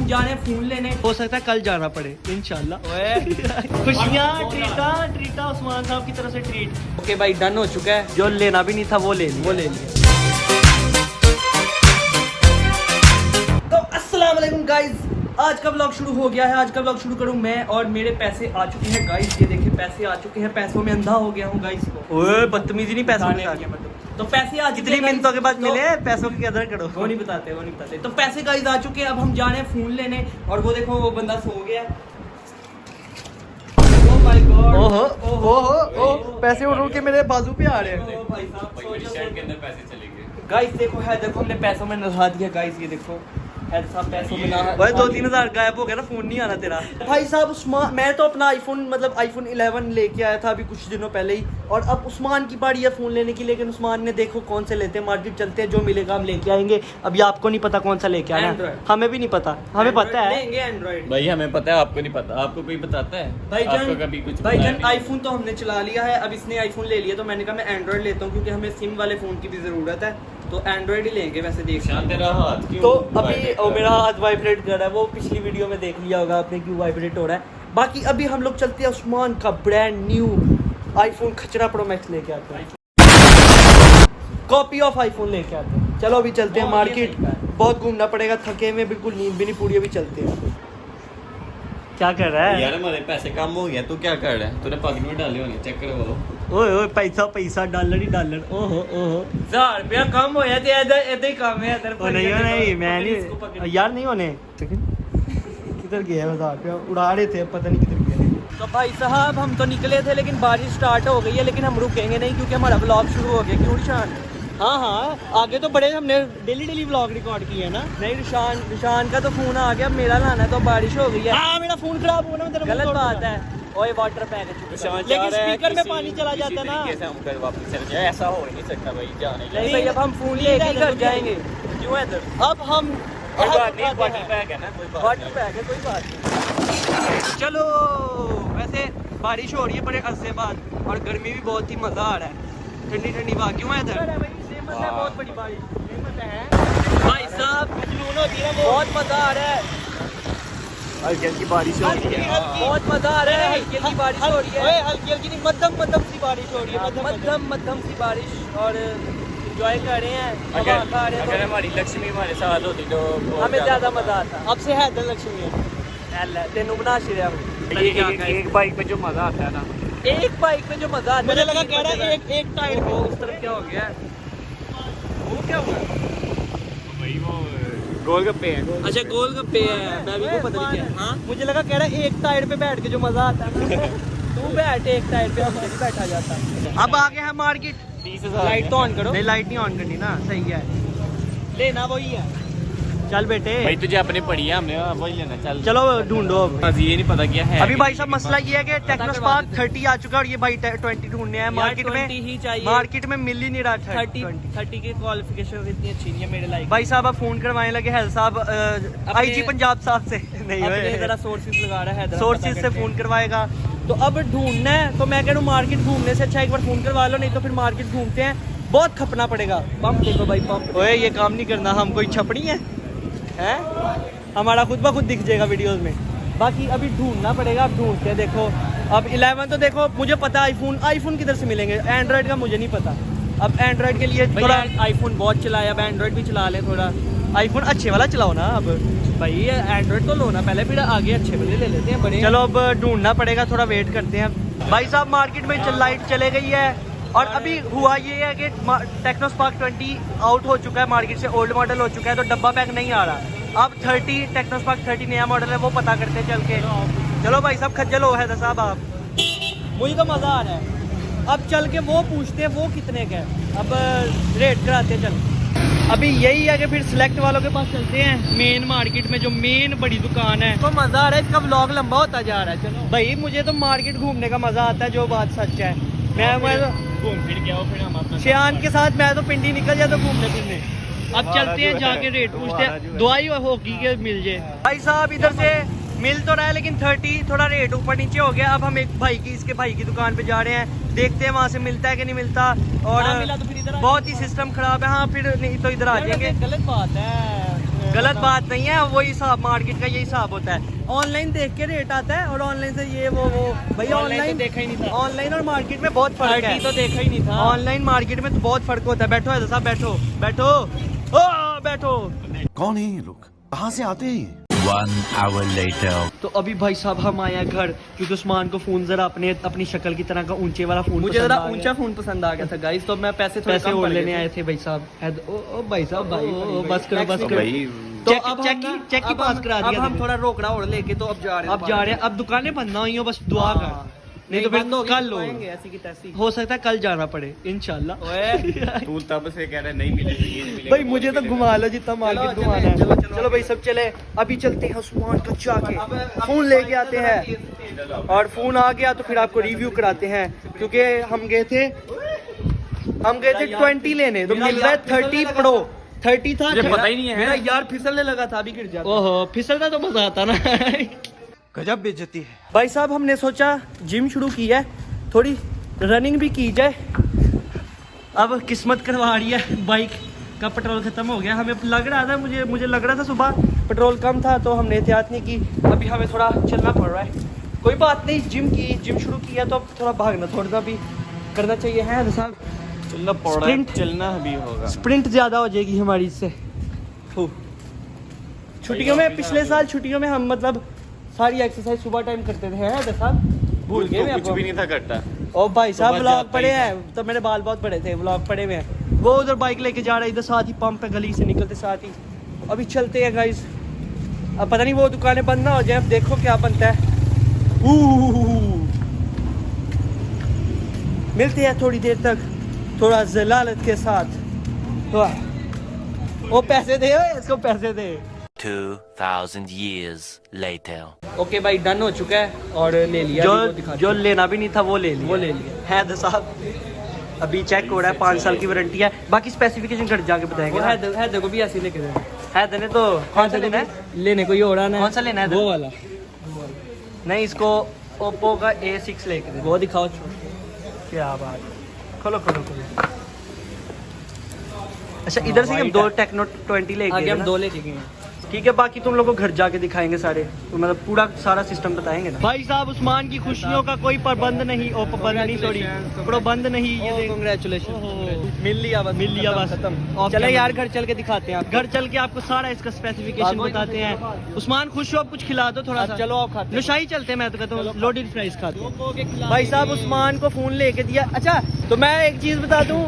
हम जा रहे हैं फोन लेने। हो सकता है कल जाना पड़े इंशाल्लाह। खुशियाँ ट्रीटा उस्मान साहब की तरफ से ट्रीट। ओके भाई डन हो चुका है। जो लेना भी नहीं था वो ले लिया। तो अस्सलाम वालेकुम गाइस, आज का ब्लॉग शुरू हो गया है। आज का ब्लॉग शुरू करूं मैं और मेरे पैसे आ चुके हैं गाइस। ये देखिए पैसे आ चुके हैं, पैसों में अंधा हो गया हूं गाइस। ओए बदतमीजी नहीं, पैसों में तो पैसे आज कितनी मिनटों के बाद मिले, पैसों की कदर करो। वो नहीं बताते। तो पैसे गाइस आ चुके हैं। अब हम जा रहे हैं फोन लेने और वो देखो वो बंदा सो गया। ओह माय गॉड, ओहो पैसे उड़ के मेरे बाजू पे आ रहे हैं। भाई साहब शर्ट के अंदर पैसे चले गए गाइस। देखो है, देखो हमने पैसों में नहा दिया गाइस। ये देखो हैदर साहब पैसों में नहा। भाई 2-3 हज़ार गायब हो गया ना, फोन नहीं आना तेरा। भाई साहब उस्मान, मैं तो अपना आईफोन 11 लेके आया था अभी कुछ दिनों पहले ही, और अब उस्मान की बारी है फ़ोन लेने की। लेकिन उस्मान ने देखो कौन से लेते हैं, मार्केट चलते हैं, जो मिलेगा हम लेके आएंगे। अभी आपको नहीं पता कौन सा लेके आना है, हमें भी नहीं पता। हमें पता है लेंगे एंड्रॉइड। भाई हमें पता है, आपको नहीं पता। आपको कोई बताता है? आपको कभी कुछ भाईजान आईफोन तो हमने चला लिया है। अब इसने आईफोन ले लिया तो मैंने कहा मैं एंड्रॉइड लेता हूँ, क्योंकि हमें सिम वाले फ़ोन की भी ज़रूरत है, तो एंड्रॉइड ही लेंगे। वैसे देख तेरा हाथ क्यों तो अभी मेरा हाथ वाइब्रेट कर रहा है, वो पिछली वीडियो में देख लिया होगा आपने क्यों वाइब्रेट हो रहा है। बाकी अभी हम लोग चलते हैं उस्मान का ब्रांड न्यू आईफोन खचरा प्रो मैक्स लेके आते हैं, कॉपी ऑफ आईफोन लेके आते हैं। चलो अभी चलते हैं मार्केट, बहुत घूमना पड़ेगा, थके में बिल्कुल नींद भी नहीं पूरी। अभी चलते हैं। क्या कर रहा है यार? हमारे पैसे कम हो गया, तू क्या कर रहा है? तूने पॉकेट में डाले होंगे, चेक करो। ओए पैसा डॉलर ही डॉलर। ओहो 1000 रुपया कम होया ते ऐसे ही काम है इधर। ओ नहीं मैं नहीं यार, नहीं होने। किधर गया 1000 रुपया? उड़ा रहे थे, पता नहीं किधर गया। तो भाई साहब हम तो निकले थे, लेकिन बारिश स्टार्ट हो गई है। लेकिन हम रुकेंगे नहीं, क्योंकि हमारा ब्लॉग शुरू हो गया। क्यों निशान? हाँ आगे तो बड़े हमने डेली व्लॉग रिकॉर्ड किए है ना। नहीं निशान का तो फोन आ गया, मेरा लाना है। तो बारिश हो गई है। हाँ मेरा फोन खराब हुआ ना, गलत बात है। ओए वाटर पैक है, लेकिन स्पीकर में पानी चला जाता है ना। हम घर वापस चले जाए, ऐसा हो नहीं सकता भाई। जाने नहीं भाई, अब हम फोन लेके ही घर जाएंगे। क्यों है इधर? अब हम वाटर पैक है ना, कोई बात वाटर पैक है, कोई बात नहीं। चलो। वैसे बारिश हो रही है बड़े अरसे बाद, और गर्मी भी बहुत ही मजा आ रहा है, ठंडी ठंडी हवा। क्यों है इधर? बहुत बड़ी बारिश भाई साहब, बहुत मजा आ रहा है। हल्की हल्की बारिश हो रही है, बहुत मजा आ रहा है। हल्की हल्की बारिश हो रही है। हल्की नहीं, मध्यम सी बारिश हो रही है। मध्यम सी बारिश, और एंजॉय कर रहे हैं, अगर हवा खा रहे अगर हैं। हमारी लक्ष्मी हमारे साथ होती तो हमें ज्यादा मजा आता। अब से है इधर लक्ष्मी तेनू बना शिरिया एक बाइक पे जो मजा आता है ना, एक बाइक में जो मजा आता है। मुझे लगा कह रहा है एक टायर वो उस तरफ क्या हो गया? वो क्या हुआ? भाई वो गोलगप्पे हैं। अच्छा गोलगप्पे है, मैं भी को पता नहीं क्या। हाँ मुझे लगा कह रहा है एक टायर पे बैठ के जो मजा आता है। तू बैठ एक टायर पे, हम नहीं बैठा जाता। अब आ गया है मार्केट। 20,000 लाइट तो ऑन करो। नहीं लाइट नहीं ऑन करनी ना, सही है। लेना वही है। चल बेटे भाई तुझे अपने पड़ी है, हमने वही लेना। चल चलो ढूंढो अब। अभी ये नहीं पता क्या है अभी भाई साहब मसला ये है कि टेक्नोस्पार्क 30 आ चुका है, और ये भाई 20 ढूंढने हैं मार्केट में। ही चाहिए। मार्केट में मिल ही नहीं रहा 30 की क्वालिफिकेशन इतनी अच्छी नहीं है मेरे लाइक। भाई साहब अब फोन करवाने लगे है साहब आईजी पंजाब साहब से। नहीं अपने जरा सोर्सेज लगा रहा है, सोर्सेज से फोन करवाएगा। तो अब ढूंढना है, तो मैं कह रहा हूँ मार्केट घूमने से अच्छा एक बार फोन करवा लो, नहीं तो फिर मार्केट घूमते हैं, बहुत खपना पड़ेगा। पंप देखो भाई, पंप। ओए ये काम नहीं करना, हम कोई छपड़ी है हमारा खुद ब खुद दिख जाएगा वीडियोस में। बाकी अभी ढूंढना पड़ेगा। अब ढूंढते हैं। देखो अब 11 तो देखो मुझे पता आईफोन किधर से मिलेंगे, एंड्रॉइड का मुझे नहीं पता। अब एंड्रॉइड के लिए थोड़ा आईफोन बहुत चलाया, अब एंड्रॉइड भी चला ले थोड़ा। आईफोन अच्छे वाला चलाओ ना अब भाई एंड्रॉइड तो लो ना पहले, फिर आगे अच्छे वाले ले लेते हैं बड़े। चलो अब ढूंढना पड़ेगा, थोड़ा वेट करते हैं। भाई साहब मार्केट में लाइट चले गई है, और अभी हुआ ये है कि टेक्नोस्पार्क 20 आउट हो चुका है मार्केट से, ओल्ड मॉडल हो चुका है, तो डब्बा पैक नहीं आ रहा। अब 30 टेक्नोस्पार्क 30 नया मॉडल है, वो पता करते हैं चल के। चलो भाई साहब खज्जल हो है साहब आप, मुझे तो मज़ा आ रहा है। अब चल के वो पूछते हैं वो कितने का है, अब रेट कराते हैं। चल अभी यही है कि फिर सिलेक्ट वालों के पास चलते हैं, मेन मार्केट में जो मेन बड़ी दुकान है। तो मज़ा आ रहा है, इसका व्लॉग लंबा होता जा रहा है। चलो भाई मुझे तो मार्केट घूमने का मजा आता है, जो बात सच है। मैं घूम फिर गया फिर हम अपना शियान के साथ मैं तो पिंडी निकल जाता घूमने फिरने। अब चलते हैं, जाके रेट पूछते हैं, दुआई होगी कि मिल जाए। भाई साहब इधर से मिल तो रहा है, लेकिन 30 थोड़ा रेट ऊपर नीचे हो गया। अब हम एक भाई की, इसके भाई की दुकान पे जा रहे हैं, देखते हैं वहाँ से मिलता है कि नहीं मिलता। और मिला तो फिर इधर बहुत ही सिस्टम खराब है। हाँ फिर नहीं तो इधर आ जाएंगे। गलत बात है, गलत बात नहीं है, वही हिसाब मार्केट का, यही हिसाब होता है। ऑनलाइन देख के रेट आता है और ऑनलाइन से ये वो भैया ऑनलाइन देखा ही नहीं था। ऑनलाइन और मार्केट में बहुत फर्क है, तो देखा ही नहीं था। ऑनलाइन मार्केट में तो बहुत फर्क होता है। बैठो है साहब, बैठो बैठो ओ बैठो। कौन है ये लोग, कहाँ से आते हैं? 1 hour later. तो अभी भाई साहब हम आए हैं घर, क्योंकि उस्मान को फोन जरा अपनी शक्ल की तरह का ऊंचे वाला फोन, मुझे जरा ऊंचा फोन पसंद आ गया था गाइस, तो मैं पैसे और लेने आए थे भाई साहब। ओ भाई साहब, भाई बस करो बस करो। भाई तो अब चेक की पास करा दिया। अब हम थोड़ा रोकड़ा और लेके तो अब जा रहे हैं। अब दुकानें बंद ना हुई हो, बस दुआ कर, नहीं तो फिर कल लो, ऐसी की तैसी। हो सकता है कल जाना पड़े इंशाल्लाह। तू तब से कह रहा है नहीं मिलेगी, ये नहीं मिलेगी। भाई मुझे तो घुमा लो जितना मार्केट घुमाना है। चलो भाई सब चले, अभी चलते हैं उस्मान को जाके फोन लेके आते हैं, और फोन आ गया तो फिर आपको रिव्यू कराते हैं, क्योंकि हम गए थे 20 लेने, तो मिल रहा है 30 प्रो। 30 था, मुझे पता ही नहीं है। मेरा यार फिसलने लगा था, अभी गिर जाता। ओहो फिसलता तो मजा आता ना। गजब बेइज्जती है। भाई साहब हमने सोचा जिम शुरू की है, थोड़ी रनिंग भी की जाए। अब किस्मत करवा रही है, बाइक का पेट्रोल खत्म हो गया। हमें लग रहा था, मुझे लग रहा था सुबह पेट्रोल कम था, तो हमने एहतियात नहीं की। अभी हमें थोड़ा चलना पड़ रहा है, कोई बात नहीं। जिम शुरू किया तो अब थोड़ा भागना थोड़ा भी करना चाहिए है साहब। चलना पड़ रहा है, चलना भी होगा। स्प्रिंट ज़्यादा हो जाएगी हमारी इससे। छुट्टियों में, पिछले साल छुट्टियों में हम मतलब सारी एक्सरसाइज सुबह टाइम करते थे, है साहब, भूल गए कुछ भी नहीं था करता। ओ भाई साहब सुबह व्लॉग जाता पड़े ही हैं, तो मेरे बाल बहुत बड़े थे, व्लॉग पड़े हुए हैं। वो उधर बाइक लेके जा रहा है, इधर साथ ही पंप पे गली से निकलते साथ ही। अभी चलते हैं गाइस, अब पता नहीं वो दुकानें बंद ना हो जाए, अब देखो क्या बनता है। मिलते हैं थोड़ी देर तक, थोड़ा जलालत के साथ। वो पैसे दे, इसको पैसे दे। 2000 years later. ओके भाई डन हो चुका है और ले लिया। जो लेना भी नहीं था वो ले लिया है तो साहब। अभी चेक हो रहा है, 5 साल की वारंटी है, बाकी स्पेसिफिकेशन घर जाके बताएंगे। है देखो भी ऐसे लेके दे। है देने तो कौन सा लेना है? लेने को ही हो रहा है। कौन सा लेना है? वो वाला नहीं, इसको ओप्पो का A6 लेके दे। वो दिखाओ। क्या बात, खोलो। अच्छा इधर से हम 2 टेक्नो 20 लेके आगे गए हम ना? 2 लेके गए हैं। ठीक है, बाकी तुम लोगों को घर जाके दिखाएंगे सारे, तो मतलब पूरा सारा सिस्टम बताएंगे ना। भाई साहब उस्मान की खुशियों का कोई प्रबंध नहीं, प्रबंध नहीं, सॉरी प्रबंध नहीं। ये कांग्रेचुलेशन, मिल लिया बस खत्म। चले यार घर चल के दिखाते हैं। घर चल के आपको सारा इसका स्पेसिफिकेशन बताते हैं। उस्मान खुश हो, आप कुछ खिला दो थोड़ा सा। चलो आप खाते। नुशाही चलते हैं, मैं तो कहता हूँ लोडेड फ्राइज खाते हैं। भाई साहब उस्मान को फोन लेके दिया। अच्छा तो मैं एक चीज बता दूं,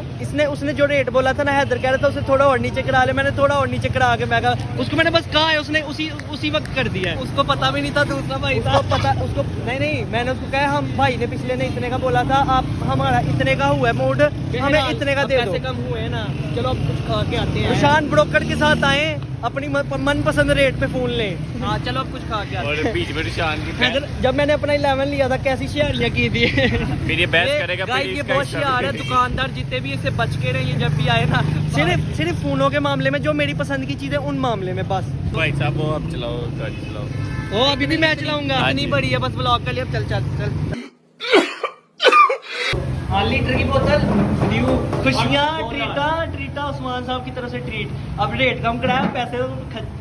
उसने जो रेट बोला था ना, हैदर कह रहा था उसे थोड़ा और नीचे करा ले, मैंने थोड़ा और नीचे करा के मैं कहा, उसको मैंने बस कहा है, उसने उसी वक्त कर दिया है। उसको पता भी नहीं था। दूसरा भाई उसको पता, उसको नहीं मैंने उसको कहा हम भाई ने पिछले ने इतने का बोला था, आप हमारा इतने का हुआ है मूड, हमें इतने का दे दो। पैसे कम हुए ना, चलो अब कुछ खा के आते हैं। निशान ब्रोकर के साथ आए, अपनी मनपसंद रेट पे फोन ले। हाँ चलो अब कुछ खा के आते हैं। और बीच में निशान की हैदर, जब मैंने अपना 11 लिया था कैसी शेयरियाँ की थी। फिर ये बहस करेगा। गाइस ये बहुत शियार है, दुकानदार जितने भी इससे बच के रहे, ये जब भी आए ना, सिर्फ फोनों के मामले में, जो मेरी पसंद की चीजें उन मामले में बस। भाई साहब वो अब चलाओ, गाड़ी चलाओ। ओ अभी भी मैं चलाऊंगा, हाँ इतनी जी। बड़ी है बस ब्लॉग के लिए। अब चल 5 लीटर की बोतल न्यू, खुशियाँ ट्रीटा उस्मान साहब की तरफ से ट्रीट। अब रेट कम कराया, पैसे तो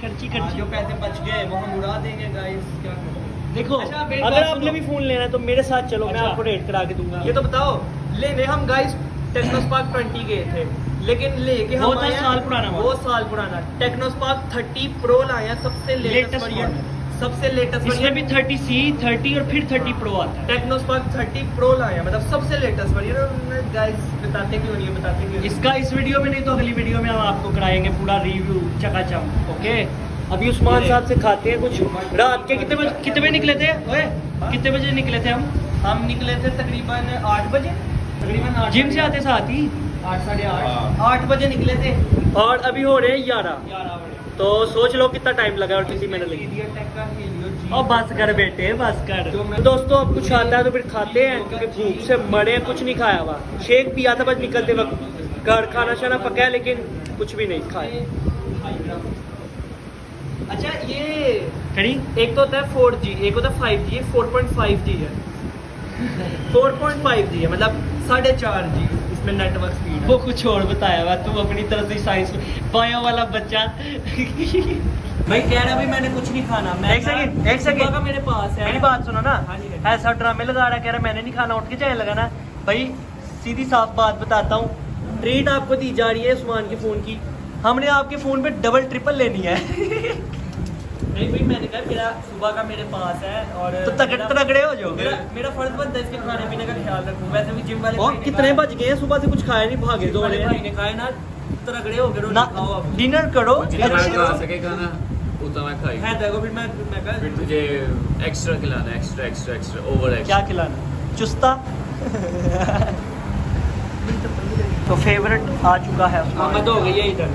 खर्ची जो पैसे बच गए वो हम उड़ा देंगे गाइस, क्या करें। देखो अच्छा, मेरी अगर बात आपने सुनो। भी फोन लेना है तो मेरे साथ चलो, मैं अच्छा। आपको रेट करा के दूंगा। ये तो बताओ, लेने हम गाइस टेक्नोस्पार्क 20 गए थे, लेकिन लेके हम वो था आए हैं- साल पुराना वो साल पुराना टेक्नोस्पार्क 30 प्रो लाया, सबसे लेटेस्ट Latest वेरिएंट, model। सबसे लेटेस्ट इसमें भी 30C 30 और फिर 30 प्रो आता है। टेक्नोस्पार्क 30 प्रो लाया, मतलब सबसे लेटेस्ट वेरिएंट। गाइस बताते क्यों नहीं है, बताते क्यों नहीं? इसका इस वीडियो में नहीं तो अगली वीडियो में हम आपको कराएंगे पूरा रिव्यू चकाचम। ओके अभी उस्मान साहब से खाते हैं कुछ। रात के कितने बजे निकले थे? ओए कितने बजे निकले थे हम निकले थे तकरीबन 8 बजे, तकरीबन 8 जिम से आते साथ ही 8 साढ़े 8 बजे निकले थे। और अभी हो रहे हैं 11। 11 बजे तो सोच लो कितना टाइम लगा और कितनी मेहनत लगी। और बस कर बेटे बस कर। तो दोस्तों अब कुछ आता है तो फिर खाते हैं, क्योंकि भूख से मरे, कुछ नहीं खाया हुआ। शेक पिया था बस निकलते वक्त, घर खाना शाना पका है लेकिन कुछ भी नहीं खाया। अच्छा ये करी एक तो होता है 4G, एक होता है 5G, 4.5G है। 4.5G है मतलब 4.5G इस इसमें नेटवर्क स्पीड वो कुछ और बताया हुआ, तू अपनी तरफ से साइंस बायो वाला बच्चा। भाई कह रहा भाई मैंने कुछ नहीं खाना। मैं एक सेकंड सुबह का मेरे पास है। मेरी बात सुनो ना, हाँ जी। ऐसा ड्रामे लगा रहा है, कह रहा है मैंने नहीं खाना, उठ के जाए लगाना। भाई सीधी साफ बात बताता हूँ, ट्रीट आपको दी जा रही है उस्मान के फोन की। हमने आपके फोन पे डबल ट्रिपल लेनी है। नहीं भाई मैंने कहा मेरा सुबह का मेरे पास है और तो तगड़े हो जाओ। मेरा फर्ज बनता है इसके खाने पीने का ख्याल रखूं। वैसे भी जिम वाले और भाई ने कितने कहा- बज गए हैं, सुबह से कुछ खाया नहीं, भागे जिम दो वाले भाई ने कहा है ना तगड़े हो गए ना, खाओ अब। डिनर करो। जितना अच्छे खा से। सके खाना उतना मैं खाई। है देखो फिर मैं कहा फिर तुझे एक्स्ट्रा खिलाना है, एक्स्ट्रा एक्स्ट्रा एक्स्ट्रा ओवर क्या एक्स्ट्रा। खिलाना, चुस्ता। तो फेवरेट आ चुका है आमद हो गई है इधर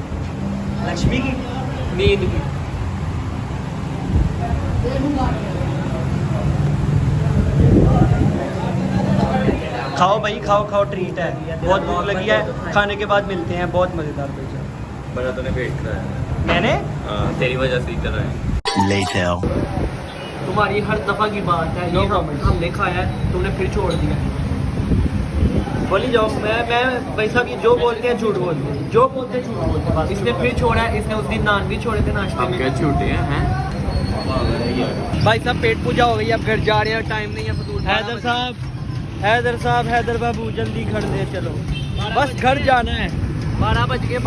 लक्ष्मी की। नींद की। खाओ भाई खाओ खाओ, ट्रीट है, बहुत भूख लगी है, खाने के बाद मिलते हैं। बहुत मजेदार भैया। बड़ा तूने वेट करा है। मैंने तेरी वजह से ही कर रहा है। Later. तुम्हारी हर दफा की बात है, ये हमने खाया है तुमने फिर छोड़ दिया। बोली जाओ। मैं भाई साहब ये जो बोलते हैं झूठ बोलते हैं, जो बोलते हैं झूठ बोलते हैं बस। इसने फिर छोड़ा है, इसने उस दिन नान भी छोड़े थे नाश्ते हम में। क्या छूटे हैं? भाई साहब पेट पूजा हो गई, अब घर जा रहे हैं, टाइम नहीं है फजूल। हैदर साहब हैदर बाबू जल्दी घर ले चलो, बस घर जाना है। 12 बज गए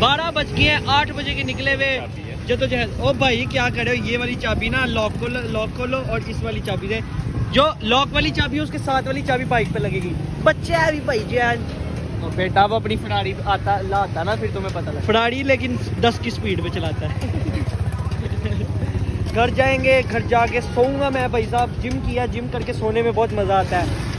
12 बज गए हैं, 8 बजे के निकले हुए जद्दोजहद। ओ भाई क्या करे हो, ये वाली चाबी ना लॉक खोलो और इस वाली चाबी से, जो लॉक वाली चाबी है उसके साथ वाली चाबी बाइक पे लगेगी। बच्चे है भी भाई जान। और बेटा वो अपनी फरारी लाता ना, फिर तुम्हें पता लगा। फरारी लेकिन 10 की स्पीड पे चलाता है। घर जाएंगे, घर जाके सोऊंगा मैं भाई साहब। जिम किया, जिम करके सोने में बहुत मजा आता है।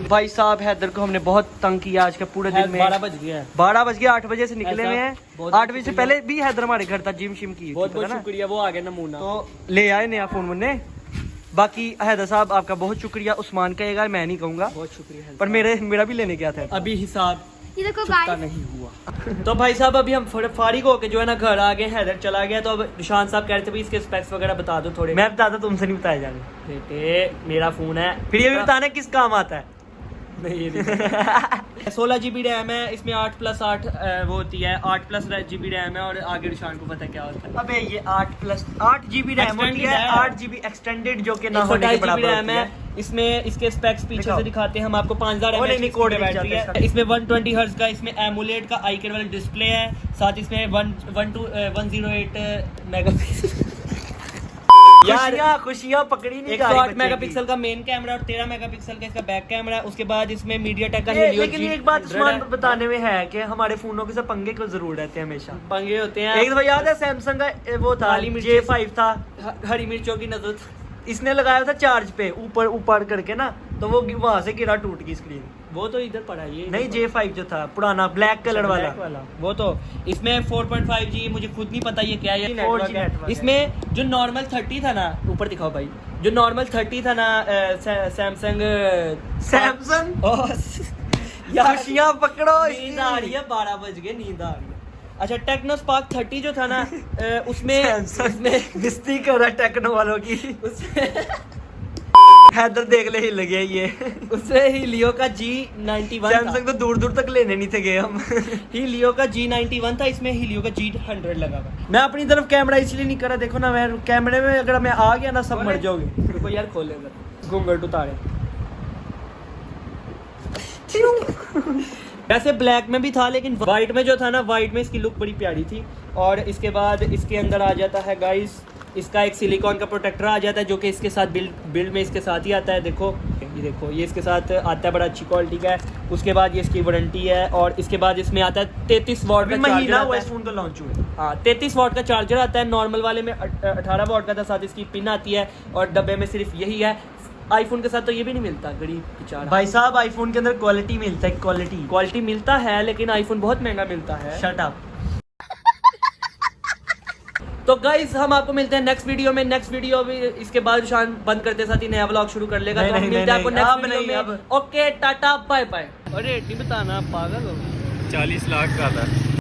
भाई साहब हैदर को हमने बहुत तंग किया आज के पूरे दिन में। 12 बज गया है। 12 बज गए, 8 बजे से निकले हुए हैं। बहुत 8 बजे से पहले भी हैदर हमारे घर था, जिम शिम की। बहुत बहुत पता ना? शुक्रिया, वो आ गया नमूना। तो ले आए नया फोन मुन्ने। बाकी हैदर साहब आपका बहुत शुक्रिया। उस्मान कहेगा, मैं नहीं कहूंगा, बहुत शुक्रिया। पर मेरा भी लेने गया था। अभी हिसाब ये देखो चुकता गाइस, नहीं हुआ। तो भाई साहब अभी हम फारिग होके जो है ना घर आ गए, हैदर चला गया। तो अब निशान साहब कह रहे थे भाई इसके स्पेक्स वगैरह बता दो थोड़े। मैं बताता, तुमसे नहीं बताया जाने। बेटे मेरा फोन है, फिर ये भी बताना किस काम आता है। नहीं ये नहीं। 16 GB रैम है इसमें, 8+8 वो होती है, 8+ GB रैम है। और आगे निशान को पता क्या होता है। अबे ये 8 GB रैम होती है, 8 GB एक्सटेंडेड जो कि ना होने के 128 GB बराबर रैम होती है। इसमें इसके स्पेक्स पीछे दिखाओ। से दिखाते हैं हम आपको। 5000 नहीं, mAh कोड की नहीं बैटरी जाते है। इसमें 120 हर्ट्ज का इसमें एमुलेट का आईकेड वाला डिस्प्ले है। साथ इसमें 108 मेगापिक्सल यार खुशियां पकड़ी नहीं 108 मेगापिक्सल का मेन कैमरा और 13 मेगापिक्सल का इसका बैक कैमरा है। उसके बाद इसमें मीडियाटेक का Helio लेकिन एक बात उस्मान बताने में है कि हमारे फोनों के साथ पंगे क्यों जरूर रहते हैं हमेशा। पंगे होते हैं। एक दफा याद है सैमसंग का वो था, काली मिर्च J5 था, हरी मिर्चों की नजर। इसने लगाया था चार्ज पे ऊपर करके ना, तो वो वहां से गिरा, टूट गई स्क्रीन। वो तो इधर पड़ा है, ये नहीं J5 जो था पुराना ब्लैक कलर वाला। वो तो इसमें 4.5G, मुझे खुद नहीं पता ये क्या है। 4G नेटवर्क है। इसमें जो नॉर्मल 30 था ना, ऊपर दिखाओ भाई, जो नॉर्मल 30 था ना सैमसंग यार खुशियां पकड़ो नींद आ रही है, 12 बज गए, नींद आ रही है। अच्छा टेक्नो स्पार्क 30 जो था ना उसमें मिस्ती कर रहा टेक्नो वालों की। हैदर देख ले हिल गया ये। उससे ही लियो का G91 सैमसंग तो दूर दूर तक लेने नहीं थे गए हम। ही लियो का G91 था, इसमें ही लियो का G100 लगा हुआ। मैं अपनी तरफ कैमरा इसलिए नहीं कर रहा, देखो ना, मैं कैमरे में अगर मैं आ गया ना सब मर जाओगे। रुको यार खोलेगा घूंघट उतारे। वैसे ब्लैक में भी था, लेकिन वाइट में जो था ना, वाइट में इसकी लुक बड़ी प्यारी थी। और इसके बाद इसके अंदर आ जाता है गाइस, इसका एक सिलिकॉन का प्रोटेक्टर आ जाता है, जो कि इसके साथ बिल्ड में इसके साथ ही आता है। देखो ये इसके साथ आता है, बड़ा अच्छी क्वालिटी का है। उसके बाद ये इसकी वारंटी है। और इसके बाद इसमें आता है 33 वॉट का चार्जर आता है। फोन तो लॉन्च हुए। हाँ 33 वॉट का चार्जर आता है। नॉर्मल वाले में 18 वॉट का था। साथ इसकी पिन आती है और डब्बे में सिर्फ यही है। आईफोन के साथ तो ये भी नहीं मिलता, गरीब बेचारा। भाई साहब आईफोन के अंदर क्वालिटी मिलता है, क्वालिटी मिलता है, लेकिन आईफोन बहुत महंगा मिलता है। Shut up. तो गाइस हम आपको मिलते हैं नेक्स्ट वीडियो में। नेक्स्ट वीडियो भी इसके बाद शान बंद करते साथ ही नया व्लॉग शुरू कर लेगा। तो हम मिलते हैं आपको नेक्स्ट वीडियो में। Okay tata bye bye. अरे नहीं बताना, पागल हो। 40 लाख का था।